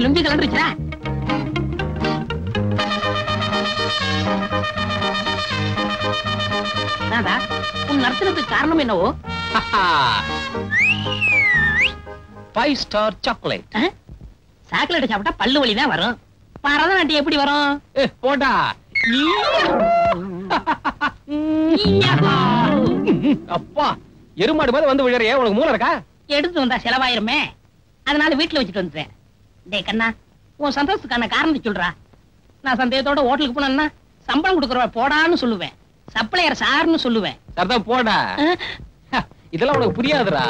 லுங்கி கலந்துருச்சா? உன் நர்த்தனத்துக்கு காரணம் என்னவோ? 5 ஸ்டார் சாக்லேட். சாக்லேட் சாப்பிட்டா பல்லு வலி தான் வரும். பரதநாட்டியம் எப்படி வரும்? போடா. அப்பா எருமாடு மாதிரி வந்து விழறியே, உனக்கு மூளை இருக்கா? எடுத்து வந்தா செலவாயிருமே, அதனால வீட்டுல வச்சுட்டு வந்துட்டேன். டே கண்ணா, உன் சந்தோஷத்துக்கான காரணத்தை சொல்றா. நான் சந்தேகத்தோட ஹோட்டலுக்கு போனேன்னா சம்பளம் கொடுக்குறவ போடான்னு சொல்லுவேன், சப்ளையர் சார்னு சொல்லுவேன். சரிதான் போடா. இதெல்லாம் உனக்கு புரியாதுடா.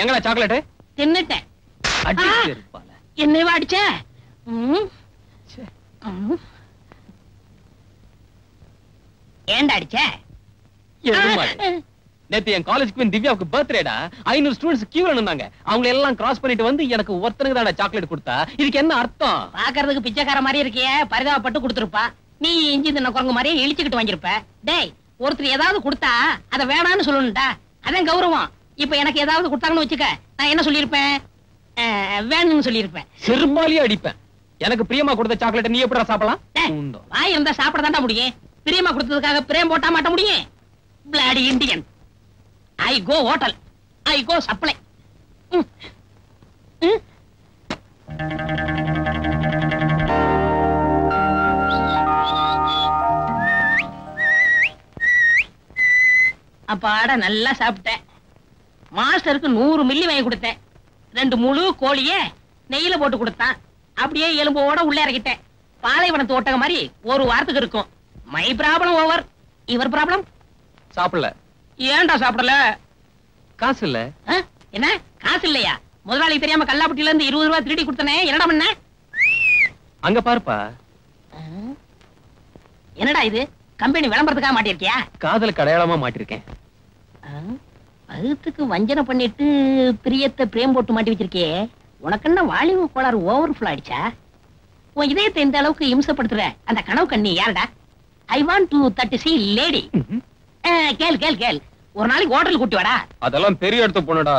எங்கடா சாக்லேட்? தின்னுட்டேன். என்னைவா அடிச்ச? ஏண்டா அடிச்ச? நேத்து என் காலேஜ்க்கு திவ்யாவுக்கு பர்த்டேடா. 500 ஸ்டூடண்ட்ஸ் கியூல நின்னாங்க. அவங்க எல்லாம் கிராஸ் பண்ணிட்டு வந்து எனக்கு ஒருத்தனுக்கு தான் சாக்லேட் கொடுத்தா. இதுக்கு என்ன அர்த்தம்? பாக்குறதுக்கு பிச்சைக்கார மாதிரி இருக்கியே, பரிதாபப்பட்டு கொடுத்துருப்பா. நீ இஞ்சி தின்ன குரங்கு மாதிரியே இழிச்சுக்கிட்டு வாங்கிருப்ப. டேய், ஒருத்தர் ஏதாவது கொடுத்தா அதை வேணான்னு சொல்லணும்டா, அதான் கௌரவம். இப்ப எனக்கு ஏதாவது கொடுத்தாங்கன்னு வச்சுக்க, நான் என்ன சொல்லிருப்பேன்? வேணும்னு சொல்லிருப்பேன். செருப்பாலியே அடிப்பேன். எனக்கு பிரியமா கொடுத்த சாக்லேட் நீ எப்படா சாப்பிடலாம்? வாய் இருந்தா சாப்பிட தாண்டா முடியும். பிரியமா கொடுத்ததுக்காக பிரேம் போட்டா மாட்ட முடியும்? Bloody Indian. I go hotel, I go supply. அப்பாட நல்லா சாப்பிட்டேன். மாஸ்டருக்கு 100 மில்லி வாங்கி கொடுத்தேன். 2 முழு கோழிய நெய்யில போட்டு கொடுத்தான். அப்படியே எலும்போட உள்ள இறக்கிட்டேன். பாலைவனத்து ஓட்டக மாதிரி ஒரு வாரத்துக்கு இருக்கும். My problem over. இவர் ப்ராப்ளம்? சாப்பிடல. ஏன்டா சாப்பிடல? காசு இல்ல. என்ன காசு இல்லையா? முதலாளி தெரியாம கல்லாப்பட்டியில இருந்து 20 ரூபாய் திருடி கொடுத்தனே, என்னடா பண்ண? அங்க பாருப்பா. என்னடா இது? கம்பெனி விளம்பரத்துக்காக மாட்டிருக்கியா? காதலுக்கு அடையாளமா மாட்டிருக்கேன். அதுக்கு வஞ்சனை பண்ணிட்டு பிரியத்தை பிரேம் போட்டு மாட்டி வச்சிருக்கே. உனக்கு என்ன வாலிப கோளாறு ஓவர்ஃப்ளோ ஆயிடுச்சா? உன் இதயத்தை இந்த அளவுக்கு இம்சப்படுத்துற அந்த கனவு கண்ணி யாருடா? I want to that C lady. கேள் கேள் கேள், ஒரு நாளைக்கு ஹோட்டல் கூட்டி வாடா. அதெல்லாம் பெரிய இடத்து பொண்ணுடா.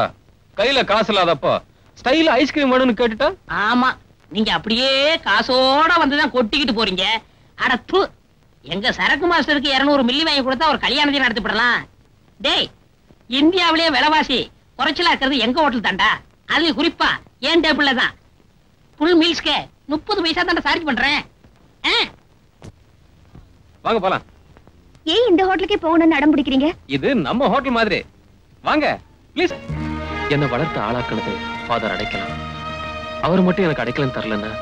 கையில காசு இல்லாதப்போ ஸ்டைல் ஐஸ்கிரீம் வேணும்னு கேட்டுட்டா? ஆமா, நீங்க அப்படியே காசோட வந்துதான் கொட்டிக்கிட்டு போறீங்க. அடத்து, எங்க சரக்கு மாஸ்டருக்கு 200 மில்லி வாங்கி கொடுத்தா ஒரு கல்யாணத்தையும் நடத்திவிடலாம். டேய், இந்தியாவிலேயே விலைவாசி குறைச்சலா இருக்கிறது எங்க ஹோட்டல் தாண்டா. அது குறிப்பா ஏன் டேபிள்ல தான். ஃபுல் மீல்ஸ்க்கு 30 பைசா தாண்டா சார்ஜ் பண்றேன். வாங்க போலாம். ஏன் இந்த ஹோட்டலுக்கே போகணும்னு அடம் பிடிக்கிறீங்க? இது நம்ம ஹோட்டல் மாதிரி. வாங்க ப்ளீஸ். என்ன வளர்த்து ஆளாக்குனது ஃபாதர் அடைக்கலாம். அவர் மட்டும் எனக்கு அடைக்கலன்னு தரலன்னா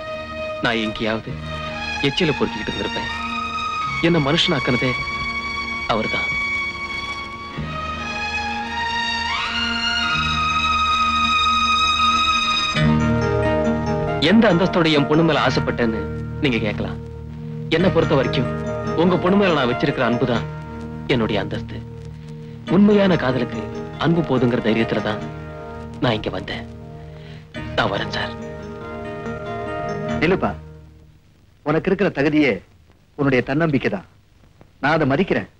நான் எங்கேயாவது எச்சில பொறுக்கிக்கிட்டு இருந்திருப்பேன். என்ன மனுஷனாக்குனதே அவர்தான். எந்த அந்தஸ்தோட என் பொண்ணு மேல ஆசைப்பட்டேன்னு நீங்க கேட்கலாம். என்ன பொறுத்த வரைக்கும் உங்க பொண்ணு மேல நான் வச்சிருக்கிற அன்புதான் என்னுடைய அந்தஸ்து. உண்மையான காதலுக்கு அன்பு போதுங்கிற தைரியத்துலதான் நான் இங்க வந்தேன். நான் வரேன் சார். நிலுப்பா, உனக்கு இருக்கிற தகுதியே உன்னுடைய தன்னம்பிக்கை தான். நான் அதை மதிக்கிறேன்.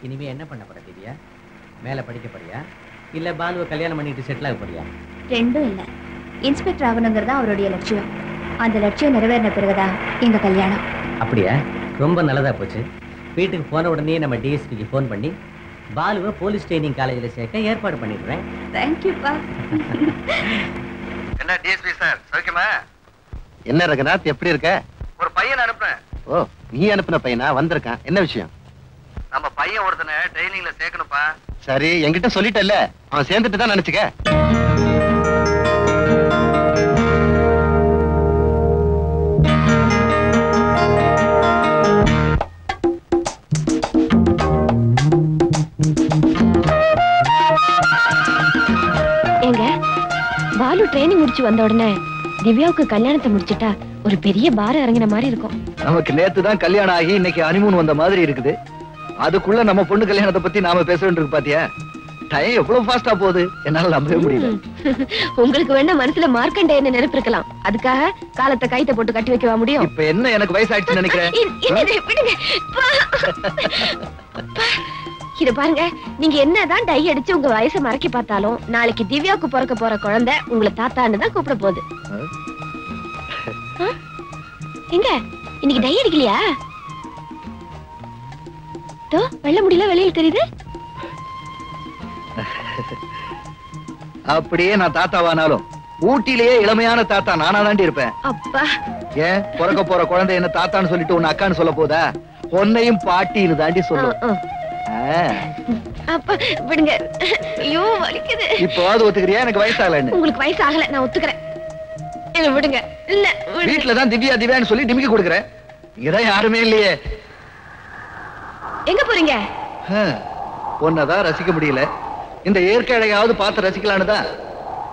இனிமே என்ன பண்ண போற திவ்யா? மேல படிக்க போறியா இல்ல பாலுவை கல்யாணம் பண்ணிட்டு செட்டில் ஆக போறியா? ரெண்டும் இல்ல. இன்ஸ்பெக்டர் ஆகணுங்கிறது தான் அவருடைய லட்சியம். அந்த லட்சியம் நிறைவேறின பிறகுதான் எங்க கல்யாணம். அப்படியா? ரொம்ப நல்லதா போச்சு. வீட்டுக்கு போன உடனே நம்ம டிஎஸ்பிக்கு ஃபோன் பண்ணி பாலுவை போலீஸ் ட்ரைனிங் காலேஜில் சேர்க்க ஏற்பாடு பண்ணிடுறேன். தேங்க்யூப்பா. என்ன டிஎஸ்பி சார் சௌக்கியமா? என்ன ரங்கநாத், எப்படி இருக்க? ஒரு பையன் அனுப்புறேன். ஓ, நீ அனுப்புன பையனா? வந்திருக்கான். என்ன விஷயம்? நம்ம பையன் ஒருத்தனை ட்ரைனிங்ல சேர்க்கணும்பா. சரி, என்கிட்ட சொல்லிட்டல்ல, அவன் சேர்ந்துட்டு தான் நினைச்சுக்க. ஏங்க, பாலு ட்ரைனிங் முடிச்சு வந்த உடனே திவ்யாவுக்கு கல்யாணத்தை முடிச்சிட்டா ஒரு பெரிய பாரம் இறங்கின மாதிரி இருக்கும். நமக்கு நேத்து தான் கல்யாணம் ஆகி இன்னைக்கு ஹனிமூன் வந்த மாதிரி இருக்குது. அதுக்குள்ள நம்ம பொண்ணு கல்யாணத்தை பத்தி நாம பேச வேண்டியிருக்கு. பாத்தியா, டைம் எவ்வளவு ஃபாஸ்டா போகுது, என்னால நம்பவே முடியல. உங்களுக்கு வேணா மனசுல மார்க்கண்டேயன்னு நினைப்பு இருக்கலாம், அதுக்காக காலத்தை கைத்த போட்டு கட்டி வைக்கவா முடியும்? இப்ப என்ன எனக்கு வயசாயிடுச்சுன்னு நினைக்கிறேன். இத பாருங்க, நீங்க என்னதான் டை அடிச்சு உங்க வயசை மறக்கி பார்த்தாலும் நாளைக்கு திவ்யாவுக்கு பிறக்க போற குழந்தை உங்களை தாத்தான்னு தான் கூப்பிட போகுது. எங்க இன்னைக்கு டை அடிக்கலையா? வெள்ள முடியல வெளியில் தெரியுது. அப்படியே நான் தாத்தாவானாலும் ஊட்டிலேயே இளமையான தாத்தா நானா தாண்டி இருப்பேன். அப்பா, ஏன் பிறக்க போற குழந்தை என்ன தாத்தான்னு சொல்லிட்டு உன்னை அக்கான்னு சொல்ல போதா? பொன்னையும் பாட்டின்னு தாண்டி சொல்லும். அப்பா விடுங்க, ஐயோ வலிக்குது. இப்போது ஒத்துக்கிறியா எனக்கு வயசாகலன்னு? உங்களுக்கு வயசு ஆகல, நான் ஒத்துக்கிறேன். என்ன விடுங்க. இல்ல, வீட்டுலதான் திவ்யா திவ்யான்னு சொல்லி டிமிக்கி கொடுக்குறேன். இங்கதான் யாருமே இல்லையே. எங்க போறீங்க? பொண்ணதான் ரசிக்க முடியல, இந்த இயற்கை அழகாவது பார்த்து ரசிக்கலான்னு தான்.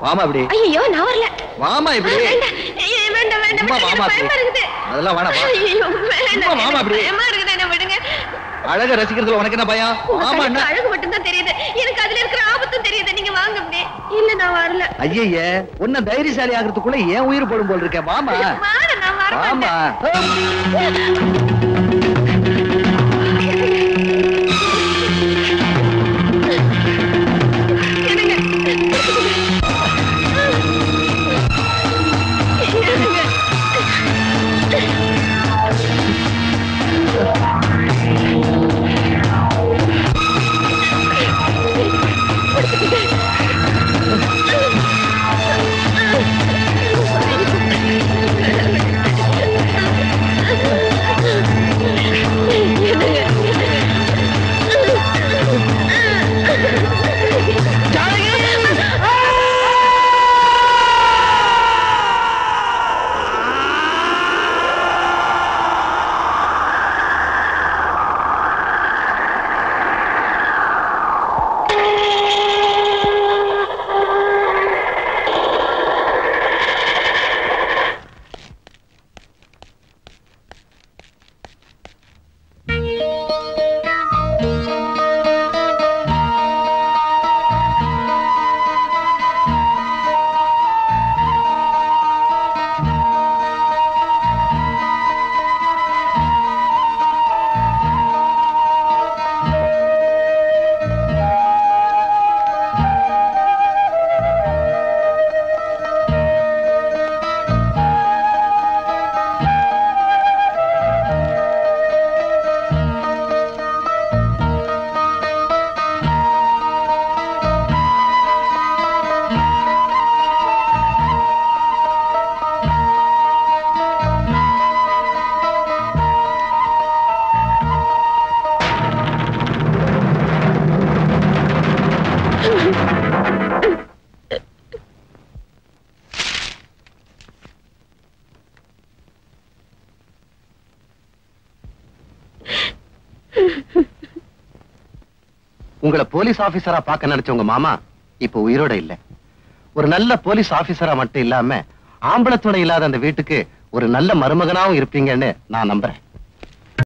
வாமா இப்படி. ஐயோ நான் வரல. வாமா இப்படி. வேண்டாம் வேண்டாம், வாமா இருக்குது. அதெல்லாம் வேணாம். ஐயோ வேண்டாம், வாமா இப்படி. பயமா இருக்குது, என்ன விடுங்க. அழக ரசிக்கிறதுல உனக்கு என்ன பயம்? வாமா. அழகு மட்டும் தான் தெரியுது, எனக்கு அதுல இருக்கிற ஆபத்தும் தெரியுது. நீங்க வாங்க அப்படி. இல்ல நான் வரல. ஐயே, உன்ன தைரியசாலி ஆகிறதுக்குள்ள ஏன் உயிர் போடும் போல் இருக்கேன். வாமா. நான் வர வாமா. உங்களை போலீஸ் ஆபீசரா பார்க்க நினைச்ச உங்க மாமா இப்ப உயிரோட இல்ல. ஒரு நல்ல போலீஸ் ஆபீசரா மட்டும் இல்லாம ஆம்பளை துணை இல்லாத அந்த வீட்டுக்கு ஒரு நல்ல மருமகனாவும் இருப்பீங்கன்னு நான் நம்புறேன்.